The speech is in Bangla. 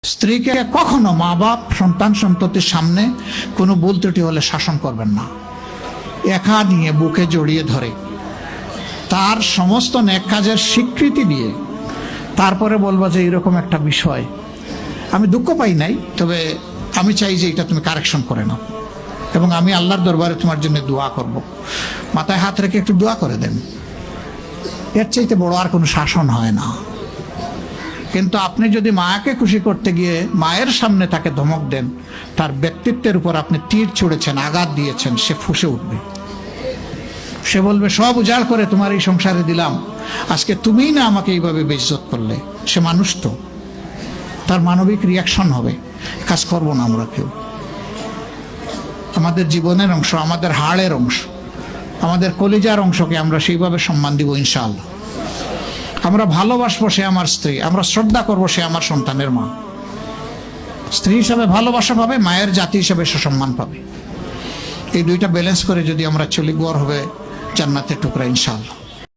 স্ত্রীকে কখনো মা বাপ সন্তান সন্ততির সামনে কোনো ভুল ত্রুটি হলে শাসন করবেন না। একা নিয়ে বুকে জড়িয়ে ধরে তার সমস্ত নেক কাজের স্বীকৃতি দিয়ে তারপরে বলবো যে এরকম একটা বিষয় আমি দুঃখ পাই নাই, তবে আমি চাই যে এটা তুমি কারেকশন করে নাও এবং আমি আল্লাহর দরবারে তোমার জন্য দোয়া করব। মাথায় হাত রেখে একটু দোয়া করে দেন। এর চাইতে বড় আর কোনো শাসন হয় না। কিন্তু আপনি যদি মাকে খুশি করতে গিয়ে মায়ের সামনে তাকে ধমক দেন, তার ব্যক্তিত্বের উপর আপনি তীর ছুঁড়েছেন, আঘাত দিয়েছেন, সে ফুঁসে উঠবে। সে বলবে সব উজাড় করে তোমার এই সংসারে দিলাম, আজকে তুমিই না আমাকে এইভাবে বেইজ্জত করলে। সে মানুষ তো, তার মানবিক রিয়াকশন হবে। কাজ করবো না আমরা কেউ। আমাদের জীবনের অংশ, আমাদের হাড়ের অংশ, আমাদের কলিজার অংশকে আমরা সেইভাবে সম্মান দিব ইনশাআল্লাহ। আমরা ভালোবাসবো সে আমার স্ত্রী, আমরা শ্রদ্ধা করবো সে আমার সন্তানের মা। স্ত্রী হিসাবে ভালোবাসা পাবে, মায়ের জাতি হিসাবে সে সম্মান পাবে। এই দুইটা ব্যালেন্স করে যদি আমরা চলি, গড় হবে জান্নাতের টুকরা ইনশাআল্লাহ।